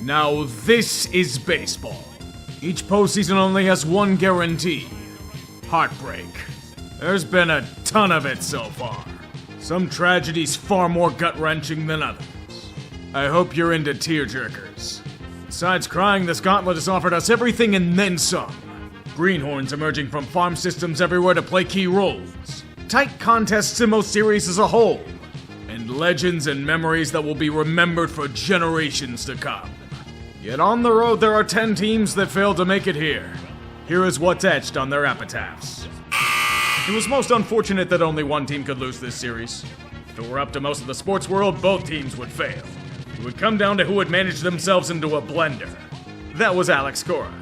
Now this is baseball. Each postseason only has one guarantee: heartbreak. There's been a ton of it so far. Some tragedies far more gut-wrenching than others. I hope you're into tearjerkers. Besides crying, this gauntlet has offered us everything and then some. Greenhorns emerging from farm systems everywhere to play key roles. Tight contests in most series as a whole. And legends and memories that will be remembered for generations to come. Yet on the road there are 10 teams that failed to make it here. Here is what's etched on their epitaphs. It was most unfortunate that only one team could lose this series. If it were up to most of the sports world, both teams would fail. It would come down to who would manage themselves into a blender. That was Alex Cora.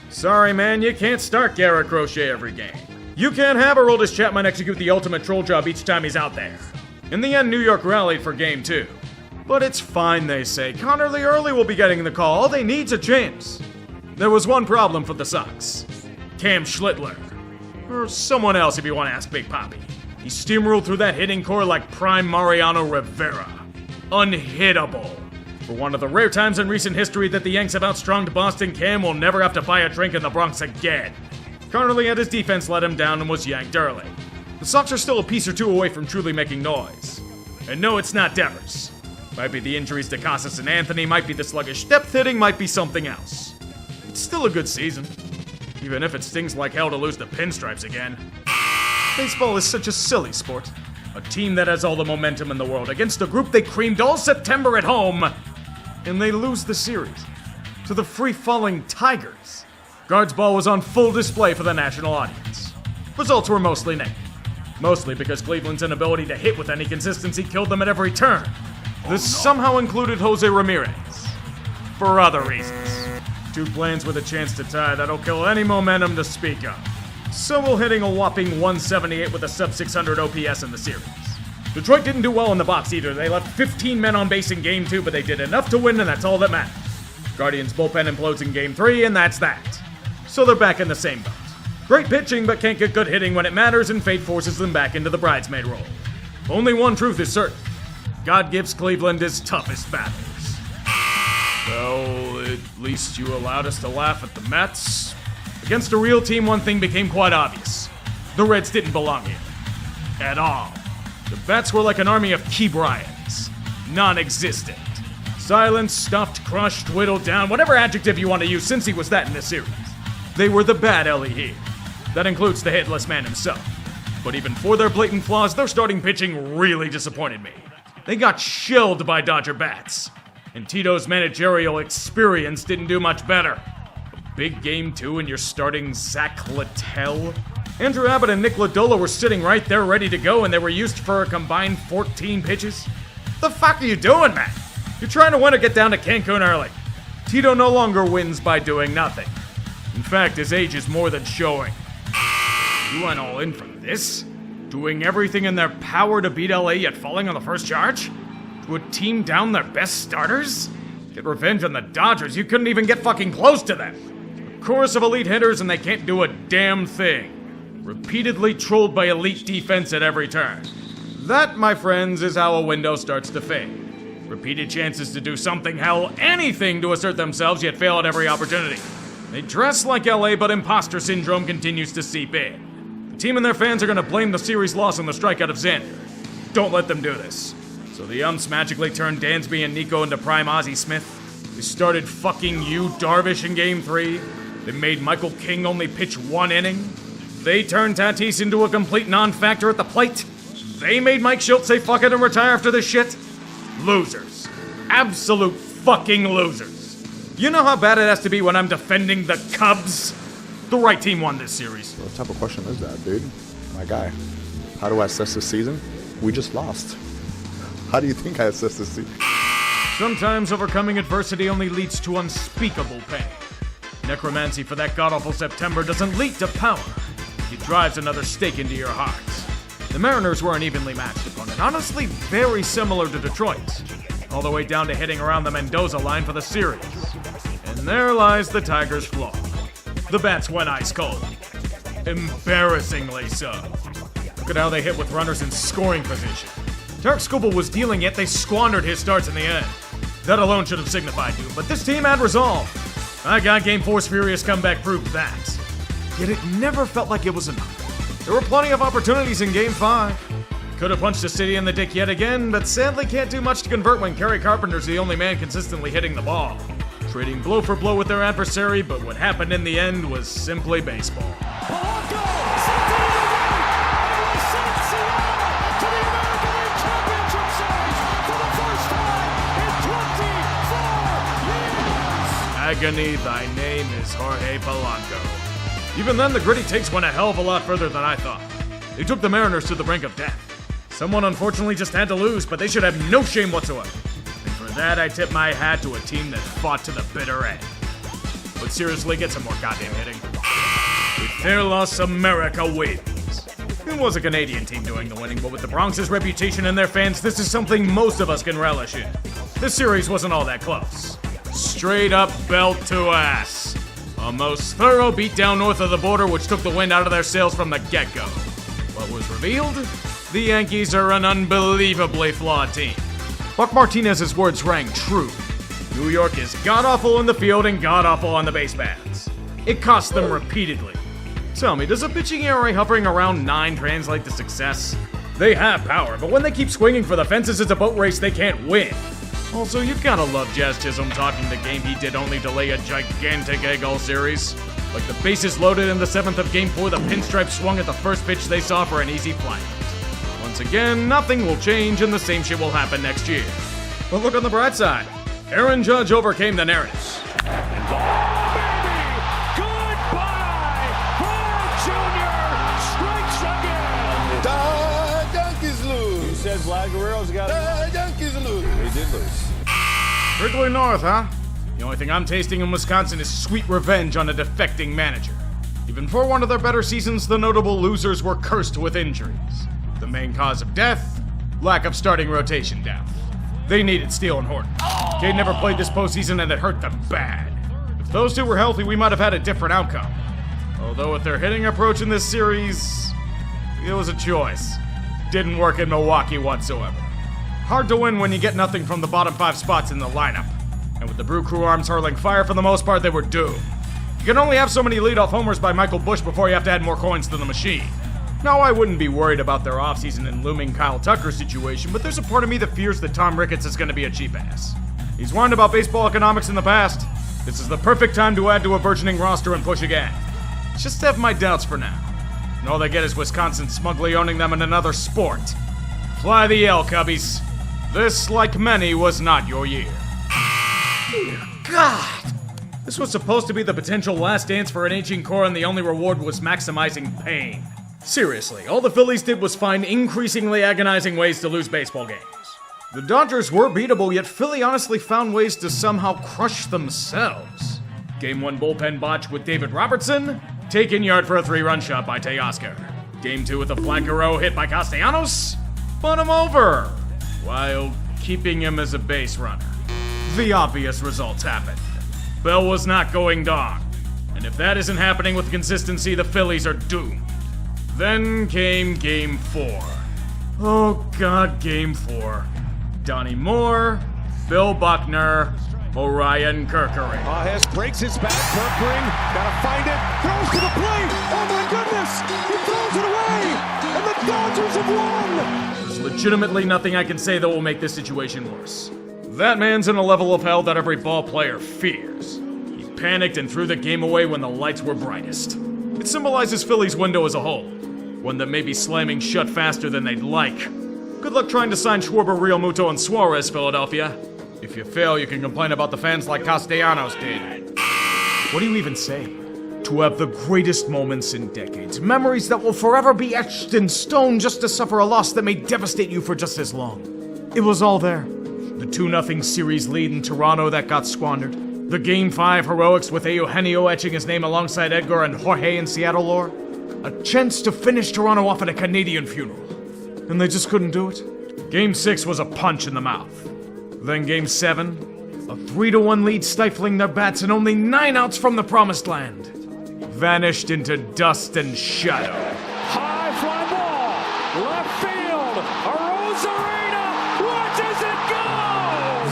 Sorry man, you can't start Garrett Crochet every game. You can't have Aroldis Chapman execute the ultimate troll job each time he's out there. In the end, New York rallied for game 2. But it's fine, they say. Connerly Early will be getting the call. All they need's a chance. There was one problem for the Sox. Cam Schlittler. Or someone else if you want to ask Big Papi. He steamrolled through that hitting core like prime Mariano Rivera. Unhittable. For one of the rare times in recent history that the Yanks have outstronged Boston, Cam will never have to buy a drink in the Bronx again. Connerly had his defense let him down and was yanked early. The Sox are still a piece or two away from truly making noise. And no, it's not Devers. Might be the injuries to Casas and Anthony, might be the sluggish depth hitting, might be something else. It's still a good season. Even if it stings like hell to lose the pinstripes again. Baseball is such a silly sport. A team that has all the momentum in the world against a group they creamed all September at home, and they lose the series to the free-falling Tigers. Guards ball was on full display for the national audience. Results were mostly negative. Mostly because Cleveland's inability to hit with any consistency killed them at every turn. This somehow included Jose Ramirez. For other reasons. 2 plans with a chance to tie that'll kill any momentum to speak of. Sewell hitting a whopping 178 with a sub-600 OPS in the series. Detroit didn't do well in the box either. They left 15 men on base in Game 2, but they did enough to win, and that's all that matters. Guardians' bullpen implodes in Game 3, and that's that. So they're back in the same boat. Great pitching, but can't get good hitting when it matters, and fate forces them back into the bridesmaid role. Only one truth is certain. God gives Cleveland his toughest battles. Well, at least you allowed us to laugh at the Mets. Against a real team, one thing became quite obvious. The Reds didn't belong here. At all. The Bats were like an army of Key Bryans. Non-existent. Silenced, stuffed, crushed, whittled down, whatever adjective you want to use, since he was that in this series. They were the bad Ellie here. That includes the hitless man himself. But even for their blatant flaws, their starting pitching really disappointed me. They got shelled by Dodger bats. And Tito's managerial experience didn't do much better. A big game 2 and you're starting Zach Littell? Andrew Abbott and Nick Lodolo were sitting right there ready to go and they were used for a combined 14 pitches? The fuck are you doing, man? You're trying to win or get down to Cancun early. Tito no longer wins by doing nothing. In fact, his age is more than showing. You went all in for this? Doing everything in their power to beat LA yet falling on the first charge? To a team down their best starters? Get revenge on the Dodgers, you couldn't even get fucking close to them. A chorus of elite hitters and they can't do a damn thing. Repeatedly trolled by elite defense at every turn. That, my friends, is how a window starts to fade. Repeated chances to do something, hell, anything to assert themselves yet fail at every opportunity. They dress like LA, but imposter syndrome continues to seep in. The team and their fans are going to blame the series loss on the strikeout of Xander. Don't let them do this. So the umps magically turned Dansby and Nico into prime Ozzie Smith. They started fucking Yu Darvish in Game 3. They made Michael King only pitch 1 inning. They turned Tatis into a complete non-factor at the plate. They made Mike Schultz say fuck it and retire after this shit. Losers. Absolute fucking losers. You know how bad it has to be when I'm defending the Cubs? The right team won this series. What type of question is that, dude? My guy. How do I assess this season? We just lost. How do you think I assess this season? Sometimes overcoming adversity only leads to unspeakable pain. Necromancy for that god-awful September doesn't lead to power. It drives another stake into your heart. The Mariners were an evenly matched opponent, honestly very similar to Detroit, all the way down to hitting around the Mendoza line for the series. And there lies the Tigers' flaw. The bats went ice cold. Embarrassingly so. Look at how they hit with runners in scoring position. Tarek Skubal was dealing, yet they squandered his starts in the end. That alone should have signified doom, but this team had resolve. I got Game 4's furious comeback proved that. Yet it never felt like it was enough. There were plenty of opportunities in Game 5. Could have punched the city in the dick yet again, but sadly can't do much to convert when Kerry Carpenter's the only man consistently hitting the ball. Trading blow for blow with their adversary, but what happened in the end was simply baseball. Agony, thy name is Jorge Polanco. Even then, the gritty takes went a hell of a lot further than I thought. They took the Mariners to the brink of death. Someone unfortunately just had to lose, but they should have no shame whatsoever. And for that, I tip my hat to a team that fought to the bitter end. But seriously, get some more goddamn hitting. With their loss, America wins. It was a Canadian team doing the winning, but with the Bronx's reputation and their fans, this is something most of us can relish in. This series wasn't all that close. Straight up belt to ass. A most thorough beatdown north of the border which took the wind out of their sails from the get-go. What was revealed? The Yankees are an unbelievably flawed team. Buck Martinez's words rang true. New York is god-awful in the field and god-awful on the base paths. It cost them repeatedly. Tell me, does a pitching ERA hovering around 9 translate to success? They have power, but when they keep swinging for the fences, it's a boat race they can't win. Also, you've gotta love Jazz Chisholm talking the game he did only delay a gigantic egg-all series. Like the bases loaded in the 7th of Game 4, the pinstripe swung at the first pitch they saw for an easy flight. Once again, nothing will change and the same shit will happen next year. But look on the bright side. Aaron Judge overcame the narratives. And ball, baby! Goodbye! Ford Jr. strikes again! The Yankees lose! You said Vlad Guerrero's got The Yankees lose! He did lose. Strictly north, huh? The only thing I'm tasting in Wisconsin is sweet revenge on a defecting manager. Even for one of their better seasons, the notable losers were cursed with injuries. The main cause of death? Lack of starting rotation depth. They needed Steele and Horton. Cade never played this postseason and it hurt them bad. If those two were healthy, we might have had a different outcome. Although with their hitting approach in this series, it was a choice. Didn't work in Milwaukee whatsoever. Hard to win when you get nothing from the bottom 5 spots in the lineup. And with the Brew Crew arms hurling fire, for the most part, they were doomed. You can only have so many leadoff homers by Michael Busch before you have to add more coins to the machine. Now, I wouldn't be worried about their offseason and looming Kyle Tucker situation, but there's a part of me that fears that Tom Ricketts is going to be a cheap ass. He's warned about baseball economics in the past. This is the perfect time to add to a burgeoning roster and push again. Just have my doubts for now. And all they get is Wisconsin smugly owning them in another sport. Fly the L, Cubbies. This, like many, was not your year. God! This was supposed to be the potential last dance for an aging core, and the only reward was maximizing pain. Seriously, all the Phillies did was find increasingly agonizing ways to lose baseball games. The Dodgers were beatable, yet Philly honestly found ways to somehow crush themselves. Game 1 bullpen botch with David Robertson, taken yard for a 3-run shot by Teoscar. Game 2 with a flat Guerrero hit by Castellanos, spun him over, while keeping him as a base runner. The obvious results happened. Bell was not going dong. And if that isn't happening with consistency, the Phillies are doomed. Then came Game 4. Oh God, Game 4. Donnie Moore, Bill Buckner, Orion Kerkering. Hess breaks his back. Kerkering, gotta find it. Throws to the plate. Oh my goodness! He throws it away! And the Dodgers have won! There's legitimately nothing I can say that will make this situation worse. That man's in a level of hell that every ball player fears. He panicked and threw the game away when the lights were brightest. It symbolizes Philly's window as a whole. One that may be slamming shut faster than they'd like. Good luck trying to sign Schwarber, Realmuto, and Suarez, Philadelphia. If you fail, you can complain about the fans like Castellanos did. What do you even say? To have the greatest moments in decades. Memories that will forever be etched in stone just to suffer a loss that may devastate you for just as long. It was all there. The 2-0 series lead in Toronto that got squandered. The Game 5 heroics with Eugenio etching his name alongside Edgar and Jorge in Seattle lore. A chance to finish Toronto off at a Canadian funeral. And they just couldn't do it. Game 6 was a punch in the mouth. Then Game 7, a 3-1 lead stifling their bats and only 9 outs from the promised land. Vanished into dust and shadow. High fly ball, left field, Rosarina, watches it go!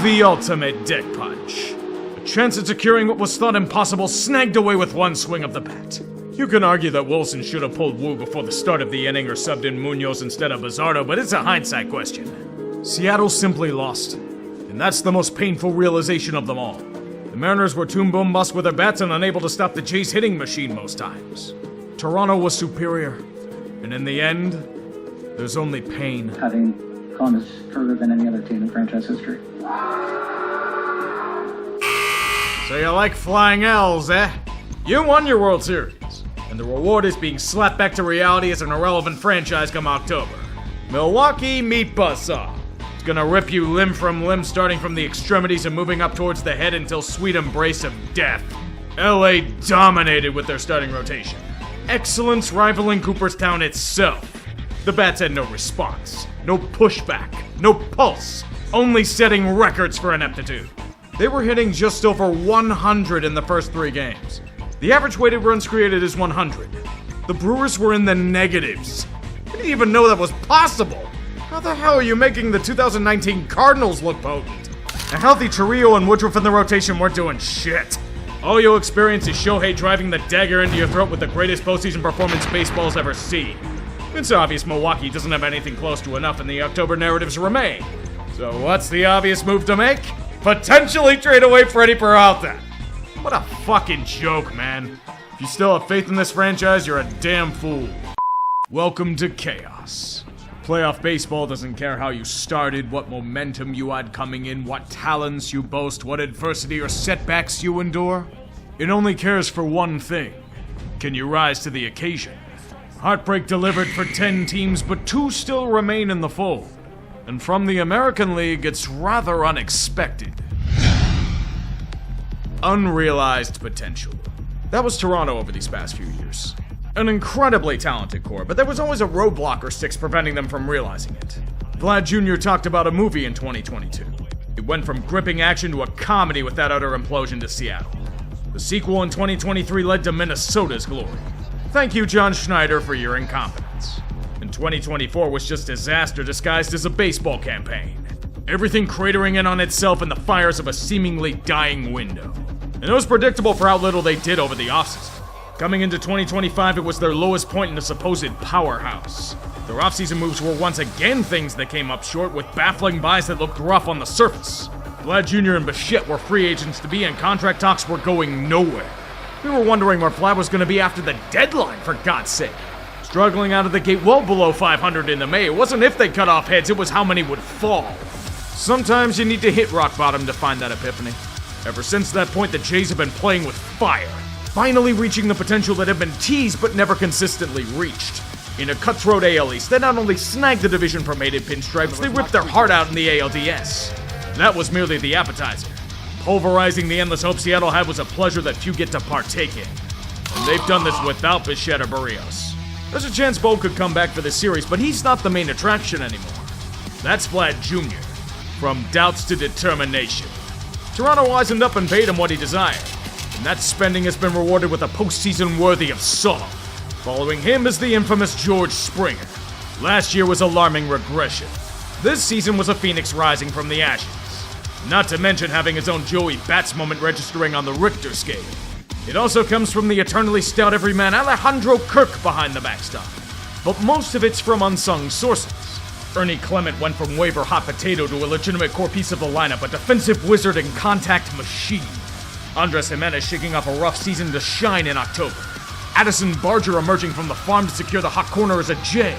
The ultimate dick punch. A chance at securing what was thought impossible snagged away with one swing of the bat. You can argue that Wilson should have pulled Wu before the start of the inning or subbed in Munoz instead of Bizardo, but it's a hindsight question. Seattle simply lost. And that's the most painful realization of them all. The Mariners were too boom-bust with their bats and unable to stop the Jays' hitting machine most times. Toronto was superior. And in the end, there's only pain. Having gone this further than any other team in franchise history. So you like flying L's, eh? You won your World Series. And the reward is being slapped back to reality as an irrelevant franchise come October. Milwaukee, meet buzzsaw. It's gonna rip you limb from limb, starting from the extremities and moving up towards the head until sweet embrace of death. LA dominated with their starting rotation. Excellence rivaling Cooperstown itself. The bats had no response, no pushback, no pulse, only setting records for ineptitude. They were hitting just over 100 in the first 3 games. The average weighted runs created is 100. The Brewers were in the negatives. I didn't even know that was possible. How the hell are you making the 2019 Cardinals look potent? A healthy Chirijo and Woodruff in the rotation weren't doing shit. All you'll experience is Shohei driving the dagger into your throat with the greatest postseason performance baseball's ever seen. It's obvious Milwaukee doesn't have anything close to enough and the October narratives remain. So what's the obvious move to make? Potentially trade away Freddie Peralta. What a fucking joke, man. If you still have faith in this franchise, you're a damn fool. Welcome to chaos. Playoff baseball doesn't care how you started, what momentum you had coming in, what talents you boast, what adversity or setbacks you endure. It only cares for one thing. Can you rise to the occasion? Heartbreak delivered for 10 teams, but 2 still remain in the fold. And from the American League, it's rather unexpected. Unrealized potential. That was Toronto over these past few years. An incredibly talented core, but there was always a roadblock or 6 preventing them from realizing it. Vlad Jr. talked about a movie in 2022. It went from gripping action to a comedy with that utter implosion to Seattle. The sequel in 2023 led to Minnesota's glory. Thank you, John Schneider, for your incompetence. And 2024 was just disaster disguised as a baseball campaign. Everything cratering in on itself in the fires of a seemingly dying window. And it was predictable for how little they did over the offseason. Coming into 2025, it was their lowest point in a supposed powerhouse. Their offseason moves were once again things that came up short, with baffling buys that looked rough on the surface. Vlad Jr. and Bichette were free agents to be, and contract talks were going nowhere. We were wondering where Vlad was going to be after the deadline, for God's sake. Struggling out of the gate well below 500 into May, it wasn't if they cut off heads, it was how many would fall. Sometimes you need to hit rock bottom to find that epiphany. Ever since that point, the Jays have been playing with fire, finally reaching the potential that had been teased but never consistently reached. In a cutthroat AL East, they not only snagged the division from mated pinstripes, they ripped their heart out in the ALDS. That was merely the appetizer. Pulverizing the endless hope Seattle had was a pleasure that few get to partake in. And they've done this without Bichette or Barrios. There's a chance Bo could come back for this series, but he's not the main attraction anymore. That's Vlad Jr. From doubts to determination. Toronto wisened up and paid him what he desired, and that spending has been rewarded with a postseason worthy of song. Following him is the infamous George Springer. Last year was alarming regression. This season was a phoenix rising from the ashes. Not to mention having his own Joey Bats moment registering on the Richter scale. It also comes from the eternally stout everyman Alejandro Kirk behind the backstop. But most of it's from unsung sources. Ernie Clement went from waiver hot potato to a legitimate core piece of the lineup, a defensive wizard and contact machine. Andres Jimenez shaking off a rough season to shine in October. Addison Barger emerging from the farm to secure the hot corner as a J.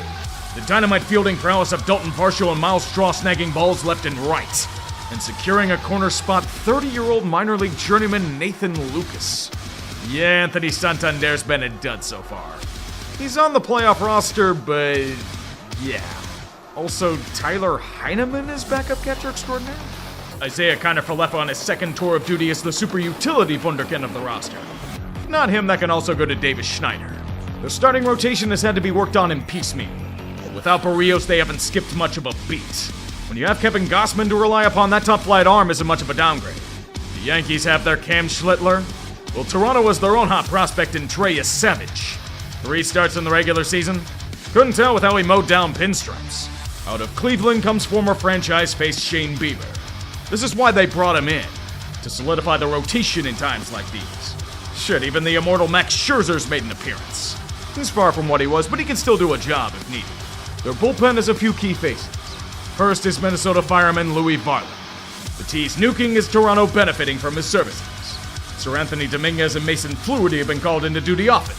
The dynamite fielding prowess of Dalton Varsho and Miles Straw snagging balls left and right. And securing a corner spot, 30-year-old minor league journeyman Nathan Lucas. Yeah, Anthony Santander's been a dud so far. He's on the playoff roster, but yeah. Also, Tyler Heineman is backup catcher extraordinaire. Isaiah Kiner-Falefa on his second tour of duty as the super utility wunderkind of the roster. If not him, that can also go to Davis Schneider. The starting rotation has had to be worked on in piecemeal. But without Barrios, they haven't skipped much of a beat. When you have Kevin Gossman to rely upon, that top-flight arm isn't much of a downgrade. The Yankees have their Cam Schlittler. Well, Toronto has their own hot prospect in Trey Savage. 3 starts in the regular season. Couldn't tell with how he mowed down pinstripes. Out of Cleveland comes former franchise face Shane Bieber. This is why they brought him in, to solidify the rotation in times like these. Shit, even the immortal Max Scherzer's made an appearance. He's far from what he was, but he can still do a job if needed. Their bullpen has a few key faces. First is Minnesota fireman Louis Varland. The T's nuking is Toronto benefiting from his services. Sir Anthony Dominguez and Mason Fluharty have been called into duty often.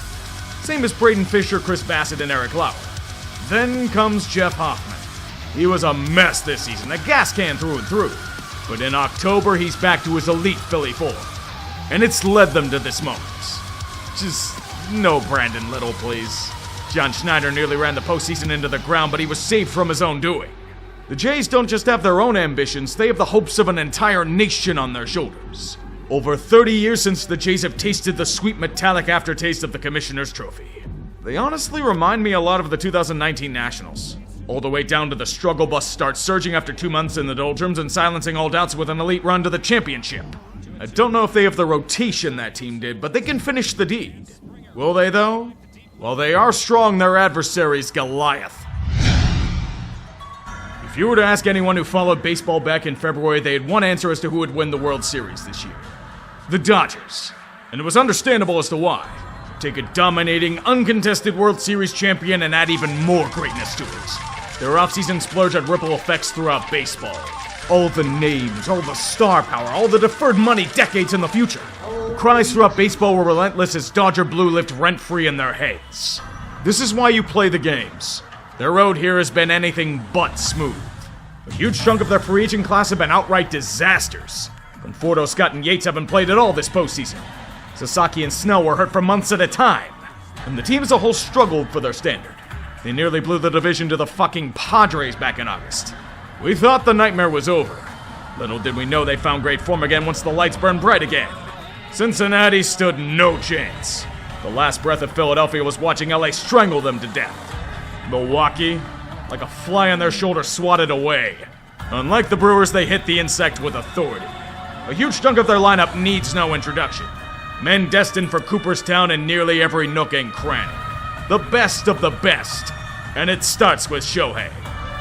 Same as Braden Fisher, Chris Bassett, and Eric Lauer. Then comes Jeff Hoffman. He was a mess this season, a gas can through and through. But in October, he's back to his elite Philly form. And it's led them to this moment. Just no Brandon Little, please. John Schneider nearly ran the postseason into the ground, but he was saved from his own doing. The Jays don't just have their own ambitions, they have the hopes of an entire nation on their shoulders. Over 30 years since the Jays have tasted the sweet metallic aftertaste of the Commissioner's Trophy. They honestly remind me a lot of the 2019 Nationals. All the way down to the struggle bus start surging after 2 months in the doldrums and silencing all doubts with an elite run to the championship. I don't know if they have the rotation that team did, but they can finish the deed. Will they though? Well, they are strong, their adversary's Goliath. If you were to ask anyone who followed baseball back in February, they had one answer as to who would win the World Series this year. The Dodgers. And it was understandable as to why. Take a dominating, uncontested World Series champion and add even more greatness to it. Their offseason splurge had ripple effects throughout baseball. All the names, all the star power, all the deferred money decades in the future. The cries throughout baseball were relentless as Dodger Blue lived rent-free in their heads. This is why you play the games. Their road here has been anything but smooth. A huge chunk of their free agent class have been outright disasters. Conforto, Scott, and Yates haven't played at all this postseason. Sasaki and Snell were hurt for months at a time. And the team as a whole struggled for their standard. They nearly blew the division to the fucking Padres back in August. We thought the nightmare was over. Little did we know they found great form again once the lights burned bright again. Cincinnati stood no chance. The last breath of Philadelphia was watching LA strangle them to death. Milwaukee, like a fly on their shoulder, swatted away. Unlike the Brewers, they hit the insect with authority. A huge chunk of their lineup needs no introduction. Men destined for Cooperstown in nearly every nook and cranny. The best of the best. And it starts with Shohei.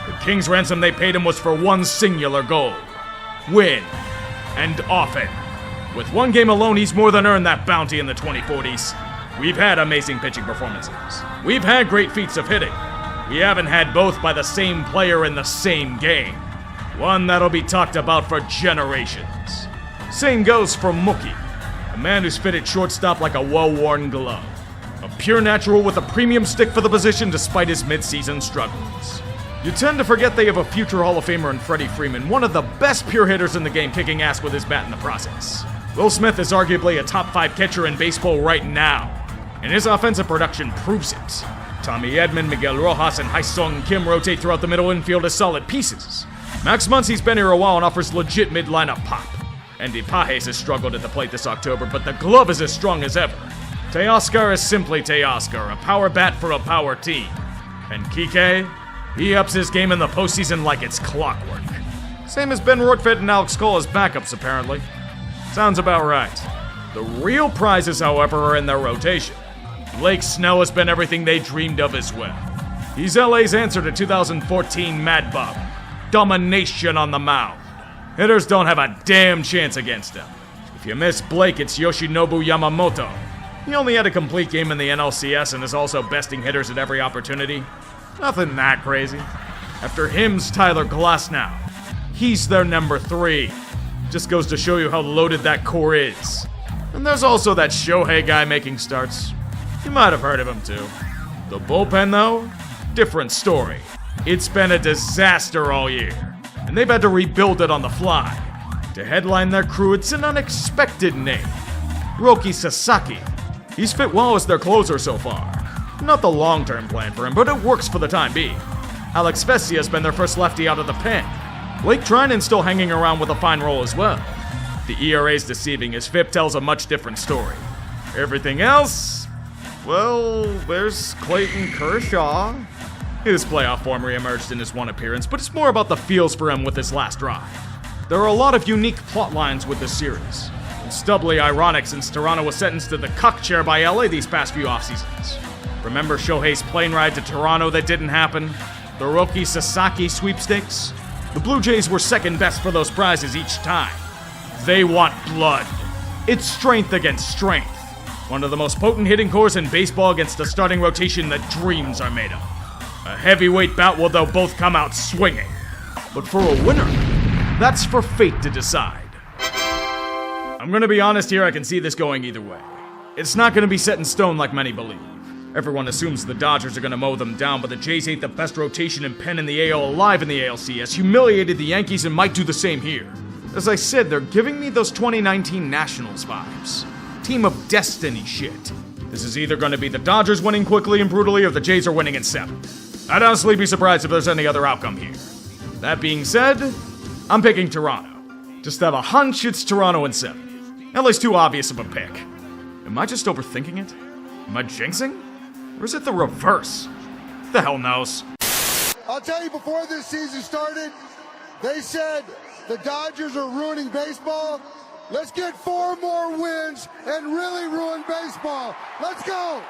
The king's ransom they paid him was for one singular goal. Win. And often. With one game alone, he's more than earned that bounty in the 2040s. We've had amazing pitching performances. We've had great feats of hitting. We haven't had both by the same player in the same game. One that'll be talked about for generations. Same goes for Mookie, a man who's fitted shortstop like a well-worn glove. A pure natural with a premium stick for the position despite his mid-season struggles. You tend to forget they have a future Hall of Famer in Freddie Freeman, one of the best pure hitters in the game, kicking ass with his bat in the process. Will Smith is arguably a top 5 catcher in baseball right now, and his offensive production proves it. Tommy Edman, Miguel Rojas, and Hai-Sung Kim rotate throughout the middle infield as solid pieces. Max Muncy's been here a while and offers legit mid-lineup pop. Andy Pages has struggled at the plate this October, but the glove is as strong as ever. Teoscar is simply Teoscar, a power bat for a power team. And Kike, he ups his game in the postseason like it's clockwork. Same as Ben Rortvedt and Alex Cole as backups, apparently. Sounds about right. The real prizes, however, are in their rotation. Blake Snell has been everything they dreamed of as well. He's LA's answer to 2014 Mad Bum. Domination on the mound. Hitters don't have a damn chance against him. If you miss Blake, it's Yoshinobu Yamamoto. He only had a complete game in the NLCS and is also besting hitters at every opportunity. Nothing that crazy. After him's Tyler Glasnow. He's their number 3. Just goes to show you how loaded that core is. And there's also that Shohei guy making starts. You might have heard of him too. The bullpen though? Different story. It's been a disaster all year, and they've had to rebuild it on the fly. To headline their crew, it's an unexpected name. Roki Sasaki. He's fit well as their closer so far. Not the long-term plan for him, but it works for the time being. Alex Vesia has been their first lefty out of the pen. Blake Treinen's still hanging around with a fine role as well. The ERA's deceiving, as FIP tells a much different story. Everything else? Well, there's Clayton Kershaw. His playoff form re-emerged in his one appearance, but it's more about the feels for him with his last drive. There are a lot of unique plot lines with this series. It's doubly ironic since Toronto was sentenced to the cuck chair by LA these past few off-seasons. Remember Shohei's plane ride to Toronto that didn't happen? The Roki Sasaki sweepstakes? The Blue Jays were second best for those prizes each time. They want blood. It's strength against strength. One of the most potent hitting cores in baseball against a starting rotation that dreams are made of. A heavyweight bout where they'll both come out swinging. But for a winner, that's for fate to decide. I'm gonna be honest here, I can see this going either way. It's not gonna be set in stone like many believe. Everyone assumes the Dodgers are gonna mow them down, but the Jays ain't the best rotation and pen in the AL alive in the ALCS, humiliated the Yankees and might do the same here. As I said, they're giving me those 2019 Nationals vibes. Team of destiny shit. This is either gonna be the Dodgers winning quickly and brutally or the Jays are winning in 7. I'd honestly be surprised if there's any other outcome here. That being said, I'm picking Toronto. Just have a hunch it's Toronto in 7. At least too obvious of a pick. Am I just overthinking it? Am I jinxing? Or is it the reverse? Who the hell knows? I'll tell you, before this season started, they said the Dodgers are ruining baseball. Let's get 4 more wins and really ruin baseball. Let's go!